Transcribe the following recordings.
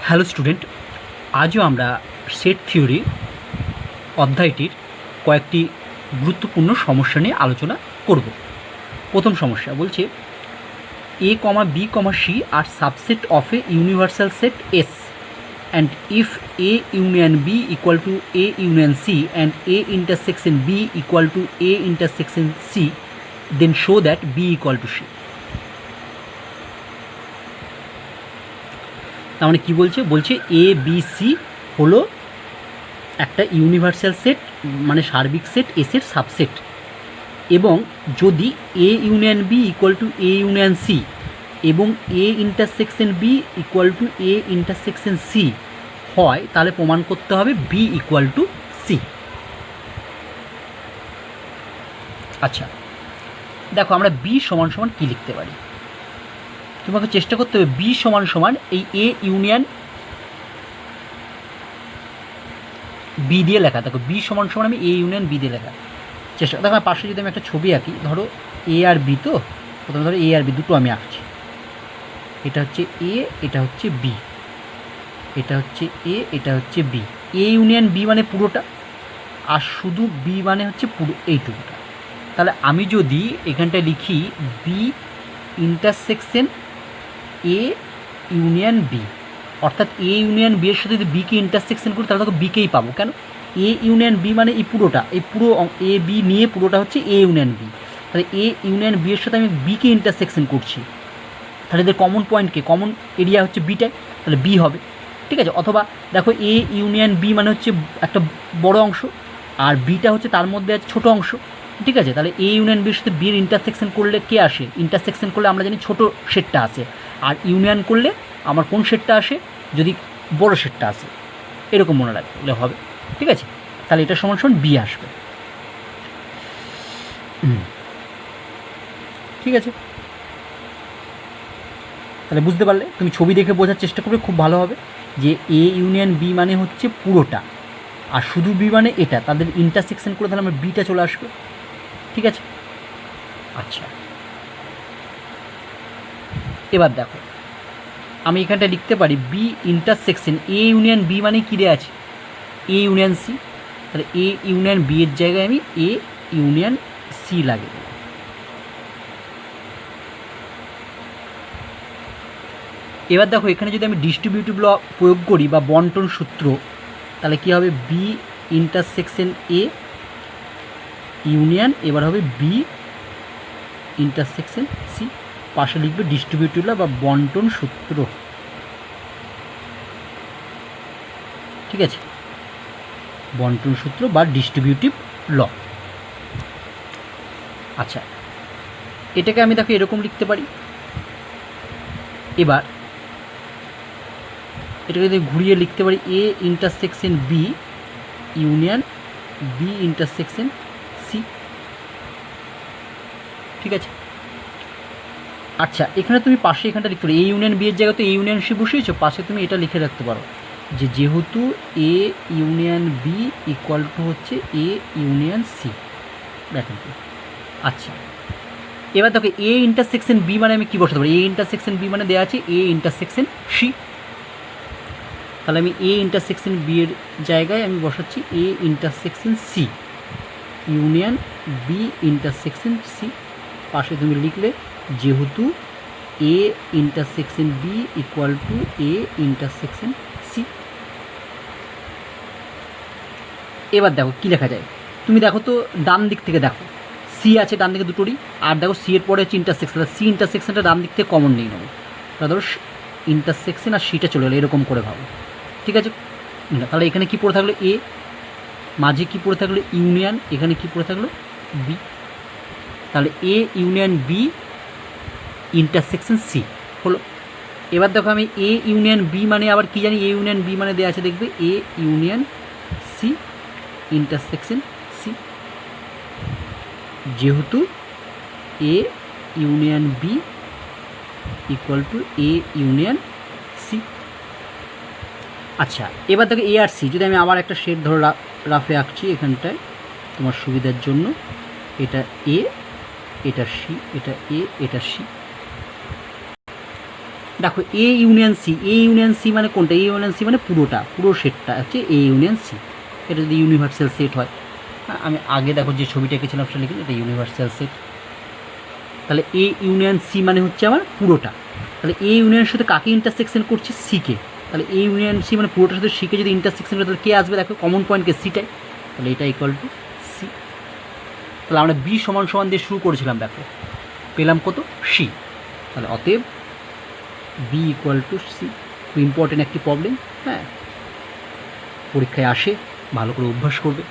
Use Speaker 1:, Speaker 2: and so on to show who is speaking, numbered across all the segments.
Speaker 1: Hello student, আজও আমরা set theory অধ্যায়টির কয়েকটি গুরুত্বপূর্ণ সমস্যা নিয়ে আলোচনা করব। প্রথম সমস্যা বলছে A comma B comma C are subset of a universal set S and if A union B equal to A union C and A intersection B equal to A intersection C then show that B equal to C. তার মানে কী বলছে? বলছে A B C হলো একটা universal set, মানে সার্বিক set এসের subset, এবং যদি A union B equal to A union C এবং A intersection B equal to A intersection C হয়, তাহলে প্রমাণ করতে হবে বি ইকুয়াল টু সি। আচ্ছা, দেখো আমরা বি সমান সমান কী লিখতে পারি। তোমাকে চেষ্টা করতে হবে বি সমান সমান এই এ ইউনিয়ন বি দিয়ে লেখা। দেখো বি সমান সমান আমি এ ইউনিয়ন বি দিয়ে লেখা চেষ্টা। দেখো পাশে যদি আমি একটা ছবি আঁকি, ধরো এ আর বি, তো প্রথমে ধরো এ আর বি দুটো আমি আঁকছি। এটা হচ্ছে এ, এটা হচ্ছে বি, এটা হচ্ছে এ, এটা হচ্ছে বি। এ ইউনিয়ন বি মানে পুরোটা, আর শুধু বি মানে হচ্ছে পুরো এইটুকুটা। তাহলে আমি যদি এখানটায় লিখি B intersection A union B, অর্থাৎ এ ইউনিয়ন বি এর সাথে যদি বিকে ইন্টারসেকশন করি তাহলে তো বিকেই পাবো। কেন? এ ইউনিয়ন বি মানে এই পুরোটা, এই পুরো এ বি নিয়ে পুরোটা হচ্ছে এ ইউনিয়ন বি। তাহলে এ ইউনিয়ন বি এর সাথে আমি বিকে ইন্টারসেকশন করছি, তাহলে এদের কমন পয়েন্টকে, কমন এরিয়া হচ্ছে বিটাই, তাহলে বি হবে। ঠিক আছে? অথবা দেখো এ ইউনিয়ন বি মানে হচ্ছে একটা বড় অংশ, আর বিটা হচ্ছে তার মধ্যে আছে ছোটো অংশ। ঠিক আছে? তাহলে এ ইউনিয়ন বির সাথে বির ইন্টারসেকশন করলে কে আসে? ইন্টারসেকশন করলে আমরা জানি ছোটো সেটটা আসে, আর ইউনিয়ন করলে আমার কোন সেটটা আসে? যদি বড় সেটটা আসে। এরকম মনে রাখলে হবে। ঠিক আছে? তাহলে এটা সমান সমান বি আসবে। ঠিক আছে? তাহলে বুঝতে পারলে, তুমি ছবি দেখে বোঝার চেষ্টা করবে, খুব ভালো হবে যে এ ইউনিয়ন বি মানে হচ্ছে পুরোটা, আর শুধু বি মানে এটা, তাদের ইন্টারসেকশন করে তাহলে আমার বিটা চলে আসবে। ঠিক আছে? আচ্ছা, এবার দেখো আমি এখানটা লিখতে পারি B intersection A union B মানে কী দেওয়া আছে? A union C. তাহলে এ ইউনিয়ন বি এর জায়গায় আমি এ ইউনিয়ন সি লাগিয়ে দেবো। এবার দেখো এখানে যদি আমি ডিস্ট্রিবিউটিভ ল প্রয়োগ করি বা বন্টন সূত্র, তাহলে কী হবে? বি ইন্টারসেকশন এ ইউনিয়ন, এবার হবে বি ইন্টারসেকশন সি। পাশে লিখবে ডিস্ট্রিবিউটিভ ল বা বন্টন সূত্র। ঠিক আছে? বন্টন সূত্র বা ডিস্ট্রিবিউটিভ ল। আচ্ছা, এটাকে আমি দেখো এরকম লিখতে পারি। এবার এটাকে যদি ঘুরিয়ে লিখতে পারি A intersection B union B intersection C. ঠিক আছে? আচ্ছা, এখানে তুমি পাশে এখানটা লিখতে পারো এ ইউনিয়ন বি এর জায়গায় তো এ ইউনিয়ন সি বসিয়েছো, পাশে তুমি এটা লিখে রাখতে পারো যে যেহেতু A union B equal to হচ্ছে এ ইউনিয়ন সি। দেখেন তো। আচ্ছা, এবার দেখো এ ইন্টারসেকশন বি মানে আমি কী বসাতে পারি? এ ইন্টারসেকশন বি মানে দেওয়া আছে এ ইন্টারসেকশন সি। তাহলে আমি এ ইন্টারসেকশন বি এর জায়গায় আমি বসাচ্ছি A intersection C union B intersection C. পাশে তুমি লিখলে যেহেতু A intersection B equal to A intersection C. এবার দেখো কী লেখা যায়, তুমি দেখো তো ডান দিক থেকে দেখো, সি আছে ডান দিকে দুটোরই, আর দেখো সি এর পরে হচ্ছে ইন্টারসেকশন, সি ইন্টারসেকশনটা ডান দিক থেকে কমন নিয়ে নেবো। তাহলে ধরো ইন্টারসেকশন আর সিটা চলে গেলো, এরকম করে ভাবো। ঠিক আছে? তাহলে এখানে কী পড়ে থাকলো? এ, মাঝে কী পড়ে থাকলো? ইউনিয়ন, এখানে কী পড়ে থাকলো? বি। তাহলে A union B intersection C হলো। এবার দেখো আমি এ ইউনিয়ন বি মানে আবার কী জানি? এ ইউনিয়ন বি মানে দেওয়া আছে, দেখবে A union C intersection C. যেহেতু A union B equal to A union C. আচ্ছা, এবার দেখো এ আর সি যদি আমি আবার একটা শেড ধরে রাফে আঁকছি এখানটায় তোমার সুবিধার জন্য, এটা এ, এটা সি, এটা এ, এটা সি। দেখো এ ইউনিয়ন সি মানে কোনটা? এ ইউনিয়ন সি মানে পুরোটা, পুরো সেটটা হচ্ছে এ ইউনিয়ন সি। এটা যদি ইউনিভার্সাল সেট হয়, আমি আগে দেখো যে ছবিটা এঁকেছিলাম সেটা লিখি, এটা ইউনিভার্সাল সেট। তাহলে এ ইউনিয়ন সি মানে হচ্ছে আমার পুরোটা। তাহলে এ ইউনিয়নের সাথে কাকে ইন্টারসেকশন করছে? সিকে। তাহলে এ ইউনিয়ন সি মানে পুরোটার সাথে সিকে যদি ইন্টারসেকশন করে তাহলে কে আসবে? দেখো কমন পয়েন্টকে সিটাই, তাহলে এটা ইকুয়াল টু সি। তাহলে আমরা বি সমান সমান দিয়ে শুরু করেছিলাম, দেখো পেলাম কত? সি। তাহলে অতএব বি ইকুয়াল টু সি। খুব ইম্পর্টেন্ট একটি প্রবলেম, হ্যাঁ, পরীক্ষায় আসে, ভালো করে অভ্যাস করবে।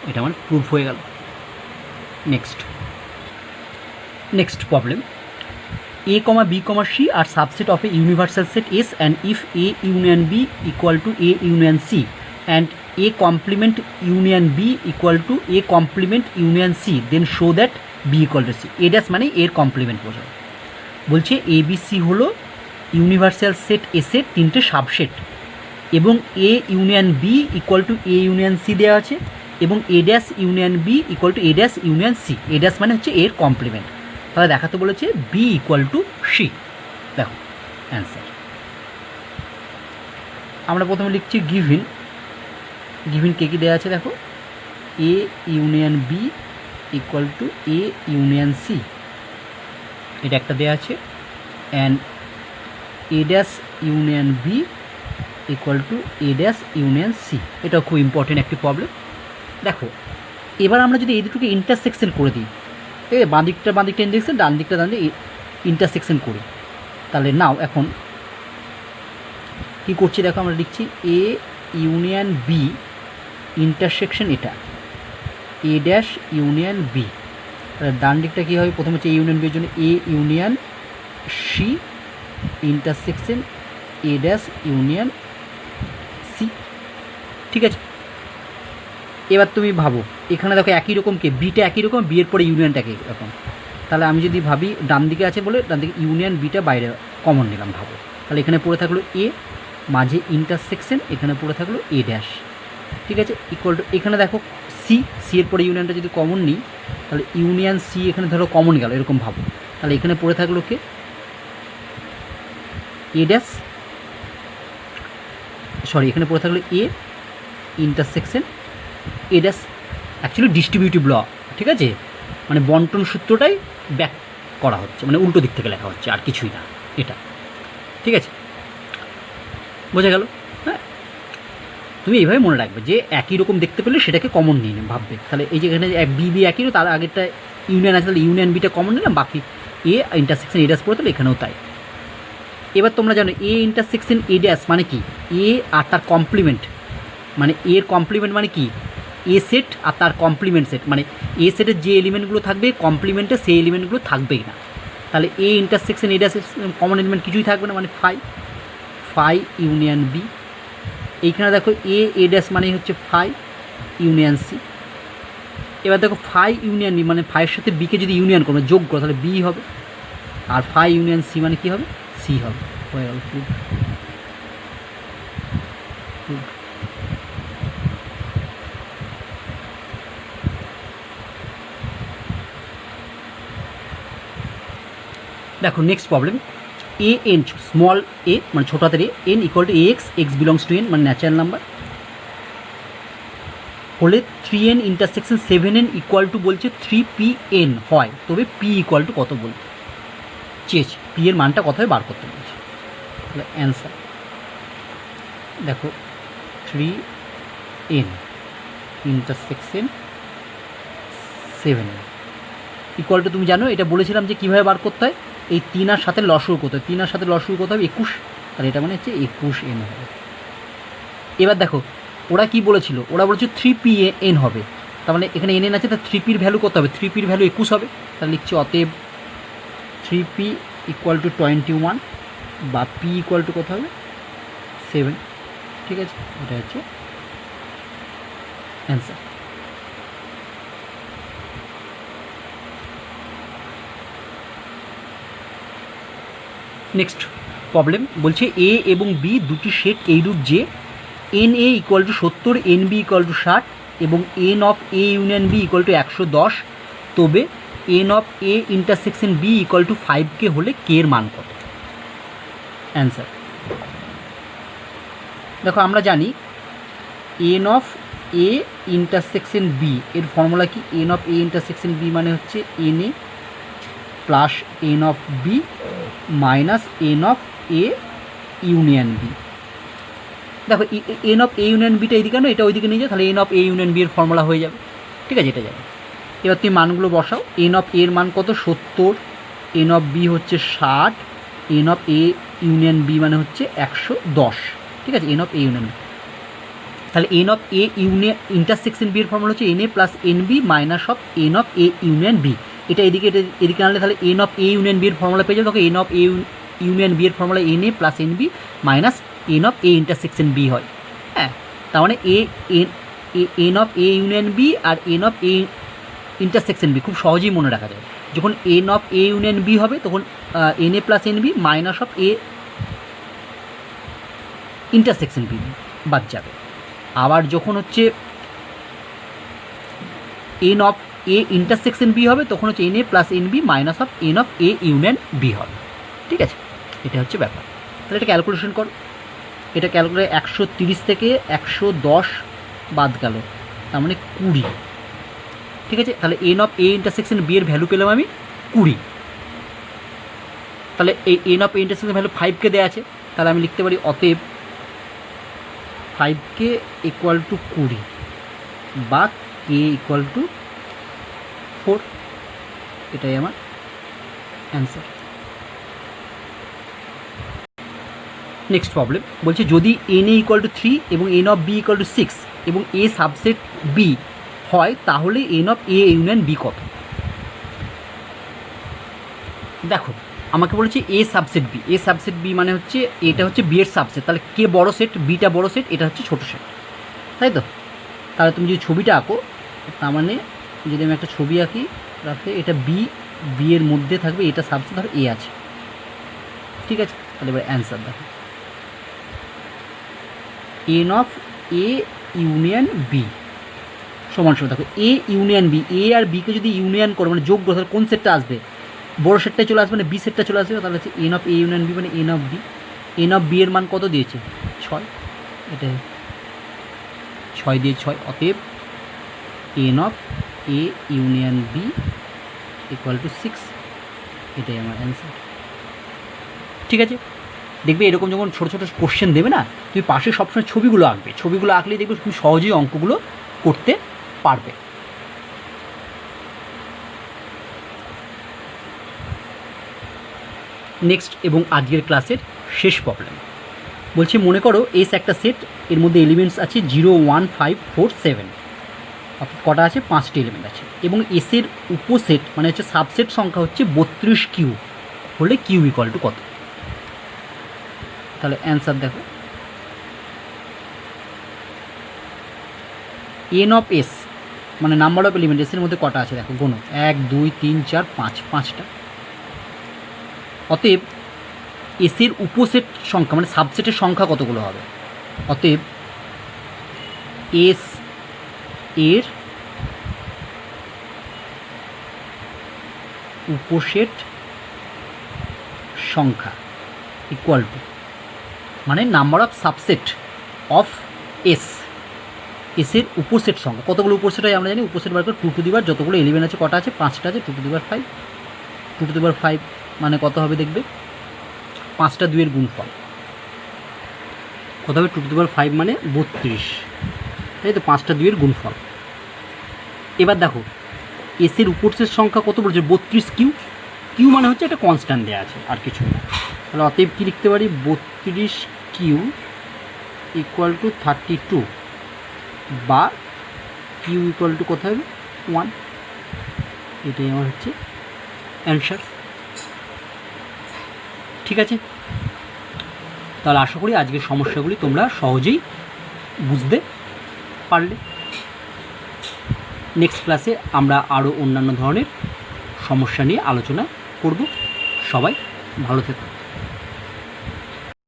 Speaker 1: এটা আমার প্রুফ হয়ে গেল। Next problem, A, B, C are subset of a universal set S, and if A union B equal to A union C and A complement union B equal to A complement union C, then show that B equal to C. A dash মানে এর complement বোঝায়। বলছে A B C হলো universal set S এর তিনটে subset, এবং A union B equal to A union C দেওয়া আছে, এবং A dash union B equal to A dash union C. A dash মানে হচ্ছে এর কমপ্লিমেন্ট। তাহলে দেখাতে বলেছে বি ইকুয়াল টু সি। দেখো অ্যান্সার আমরা প্রথমে লিখছি গিভিন কে কী দেওয়া আছে? দেখো A union B equal to A union C, এটা একটা দেওয়া আছে, and A dash union B equal to A dash union C. এটাও খুব ইম্পর্টেন্ট একটি প্রবলেম। দেখো এবার আমরা যদি এই দুটোকে ইন্টারসেকশন করে দিই, বাঁ দিকটা ইন্টারসেকশন, ডান দিকটা ইন্টারসেকশন করি, তাহলে নাও এখন কী করছি দেখো, আমরা লিখছি এ ইউনিয়ন বি ইন্টারসেকশন এটা এ ড্যাশ ইউনিয়ন বি। তাহলে ডান দিকটা কী হবে? প্রথমে হচ্ছে এ ইউনিয়ন বির জন্য A union C intersection A dash union C. ঠিক আছে, এবার তুমি ভাবো এখানে দেখো একই রকম কে, বিটা একই রকম, বি এর পরে ইউনিয়নটা একই রকম। তাহলে আমি যদি ভাবি ডান দিকে আছে বলে ডান দিকে ইউনিয়ন বিটা বাইরে কমন নিলাম, ভাবো তাহলে এখানে পড়ে থাকলো এ, মাঝে ইন্টারসেকশন, এখানে পড়ে থাকলো এ ড্যাশ। ঠিক আছে, ইকুয়াল টু এখানে দেখো সি এর পরে ইউনিয়নটা যদি কমন নিই, তাহলে ইউনিয়ন সি এখানে ধরো কমন গেল, এরকম ভাবো। তাহলে এখানে পড়ে থাকলো কে? এ ড্যাশ, সরি এখানে পড়ে থাকলো A intersection A dash. Actually distributive law, ঠিক আছে, মানে বন্টন সূত্রটাই ব্যাক করা হচ্ছে, মানে উল্টো দিক থেকে লেখা হচ্ছে, আর কিছুই না এটা। ঠিক আছে, বোঝা গেল? হ্যাঁ, তুমি এইভাবে মনে রাখবে যে একই রকম দেখতে পেলে সেটাকে কমন নিয়ে ভাববে। তাহলে এই যে এখানে বি একই, তার আগেরটা ইউনিয়ন আছে, তাহলে ইউনিয়ন বিটা কমন নিলাম, বাকি এ ইন্টারসেকশন এ ড্যাশ পড়ে, তাহলে এখানেও তাই। এবার তোমরা জানো এ ইন্টারসেকশন এ ড্যাশ মানে কি? এ আর তার কমপ্লিমেন্ট, মানে এর কমপ্লিমেন্ট মানে কি? এ সেট আর তার কমপ্লিমেন্ট সেট, মানে এ সেটের যে এলিমেন্টগুলো থাকবে কমপ্লিমেন্টে সেই এলিমেন্টগুলো থাকবেই না। তাহলে এ intersection A dash common element কিছুই থাকবে না, মানে ফাই ইউনিয়ন বি। এইখানে দেখো এ ড্যাশ মানে হচ্ছে ফাই ইউনিয়ন সি। এবার দেখো ফাই ইউনিয়ন বি মানে ফাইয়ের সাথে বিকে যদি ইউনিয়ন করবে, যোগ করো, তাহলে বি হবে, আর ফাই ইউনিয়ন সি মানে কী হবে? সি হবে। হয়ে গেল। দেখো next problem, A N small A মানে ছোটো হাতের N equal to X belongs to N মানে ন্যাচারাল নাম্বার হলে 3n intersection 7n equal to বলছে 3pn হয়, তবে পি ইকুয়াল টু কত বলছে, চেয়েছে পি এর মানটা কত হয় বার করতে বলছে। তাহলে অ্যান্সার দেখো 3n intersection 7n equal to, তুমি জানো এটা বলেছিলাম যে কীভাবে বার করতে হয়, এই 3 আর সাথে লসগু করতে হয়, 3 আর সাথে লসগু করতে হবে 21, আর এটা মানে হচ্ছে 21n হবে। এবার দেখো ওরা কি বলেছিল, ওরা বলেছে 3pn হবে, তার মানে এখানে এন আছে, তার 3pর ভ্যালু কত হবে? 3pর ভ্যালু 21 হবে। তাহলে লিখছি অতএব 3p ইকুয়াল টু 21 বা p ইকুয়াল টু কত হবে? 7। ঠিক আছে, এটা হচ্ছে অ্যান্সার। নেক্সট প্রবলেম বলছে এ এবং বি দুটি সেট এইরূপ যে n A equal to 70, n B equal to 60 এবং n of A union B equal to 110, তবে n of A intersection B equal to 5k হলে কে এর মান কত? অ্যান্সার। দেখো আমরা জানি N of A intersection B এর ফর্মুলা কি? N of A intersection B মানে হচ্ছে N A plus N of B minus N of A union B. দেখো এন অফ এ ইউনিয়ন বিটা এইদিকে না, এটা ওইদিকে নিয়ে যাও, তাহলে N of A union B এর ফর্মুলা হয়ে যাবে। ঠিক আছে, এটা যাবে। এবার তুমি মানগুলো বসাও। এন অফ এর মান কত? 70। এন অফ বি হচ্ছে 60। N of A union B মানে হচ্ছে 110। ঠিক আছে, N of A union B. তাহলে N of A union intersection B এর ফর্মুলা হচ্ছে N A plus N B minus of N of A union B. এটা এদিকে আনলে তাহলে N of A union B এর ফর্মুলা পেয়ে যাবে। তখন N of A union B এর formula N A plus N B minus N of A intersection B হয়। হ্যাঁ, তার মানে N of A union B আর n of A intersection B খুব সহজেই মনে রাখা যায়। যখন n of A union B হবে তখন n A plus N B minus of A intersection B বাদ যাবে। আবার যখন হচ্ছে N of A intersection B হবে তখন হচ্ছে N A plus N B minus of N of A union B হবে। ঠিক আছে, এটা হচ্ছে ব্যাপার। তাহলে এটা ক্যালকুলেশন করো। এটা ক্যালকুলেট 130 থেকে 110 বাদ গেল, তার মানে 20। ঠিক আছে, তাহলে N of A intersection B এর ভ্যালু পেলাম আমি 20। তাহলে এই N of A intersection value 5কে দেওয়া আছে, তাহলে আমি লিখতে পারি অতএব 5কে ইকুয়াল টু 20 বা কে ইকুয়াল টু 4। এটাই আমার অ্যান্সার। নেক্সট প্রবলেম বলছে যদি এন এ ইকুয়াল টু 3 এবং n of B equal to 6 এবং এ সাবসেট বি হয় তাহলে N of A union B কত? দেখো আমাকে বলেছে A subset B. A subset B মানে হচ্ছে এটা হচ্ছে বি এর সাবসেট, তাহলে কে বড় সেট, বিটা বড় সেট, এটা হচ্ছে ছোটো সেট, তাই তো? তাহলে তুমি যদি ছবিটা আঁকো, তার মানে যদি আমি একটা ছবি আঁকি রাখে এটা বি এর মধ্যে থাকবে, এটা সাবসেট ধরো এ আছে। ঠিক আছে, তাহলে এবার অ্যান্সার দেখো N of A union B সমান সমান। দেখো এ ইউনিয়ন বি, এ আর বিকে যদি ইউনিয়ন করো মানে যোগ করো, তাহলে কোন সেটটা আসবে? বড় সেটটাই চলে আসবে, মানে বি সেটটা চলে আসবে। তাহলে হচ্ছে N of A union B মানে N of B. N of B এর মান কত দিয়েছে? 6। এটা 6 দিয়ে 6, অতএব n of A union B equal to 6। এটাই আমার অ্যান্সার। ঠিক আছে, দেখবে এরকম যখন ছোটো ছোটো কোশ্চেন দেবে না, তুমি পাশে সবসময় ছবিগুলো আঁকবে। ছবিগুলো আঁকলেই দেখবে খুব সহজেই অঙ্কগুলো করতে পারবে। নেক্সট এবং আজকের ক্লাসের শেষ প্রবলেম বলছে মনে করো এস একটা সেট, এর মধ্যে এলিমেন্টস আছে 0 1 5 4 7, অর্থাৎ কটা আছে? 5টি এলিমেন্ট আছে, এবং এসের উপসেট মানে হচ্ছে সাবসেট সংখ্যা হচ্ছে 32 কিউ হলে কিউ ইকুয়াল টু কত? তাহলে অ্যান্সার দেখো এন অফ এস মানে নাম্বার অফ এলিমেন্ট এসের মধ্যে কটা আছে দেখো, গোনো 1 2 3 4 5, 5টা। অতএব এসের উপসেট সংখ্যা মানে সাবসেটের সংখ্যা কতগুলো হবে? অতএব এস এর উপসেট সংখ্যা ইকুয়াল টু মানে number of subset of S, এসের উপসেট সংখ্যা কতগুলো উপসেট হয় আমরা জানি। উপসেট বার করে 2 টু দি পাওয়ার যতগুলো এলিমেন্ট আছে কটা আছে? 5টা আছে, 2 to the power 5। 2 to the পাওয়ার 5 মানে কত হবে দেখবে? 5টা 2 এর গুণফল কত হবে? 2 টু দি পাওয়ার 5 মানে 32, তাই তো? 5টা 2 এর গুণফল। এবার দেখো এসের উপসেট সংখ্যা কত বলছে? 32 কিউ। কিউ মানে হচ্ছে একটা কনস্ট্যান্ট দেওয়া আছে, আর কিছু না। তাহলে অতএব কী লিখতে পারি? 32 কিউ ইকুয়াল টু 32 বা কিউ ইকুয়াল টু কত হবে? 1। এটাই আমার হচ্ছে অ্যান্সার। ঠিক আছে, তাহলে আশা করি আজকের সমস্যাগুলি তোমরা সহজেই বুঝতে পারলে। নেক্সট ক্লাসে আমরা আরও অন্যান্য ধরনের সমস্যা নিয়ে আলোচনা করব। সবাই ভালো থেকো।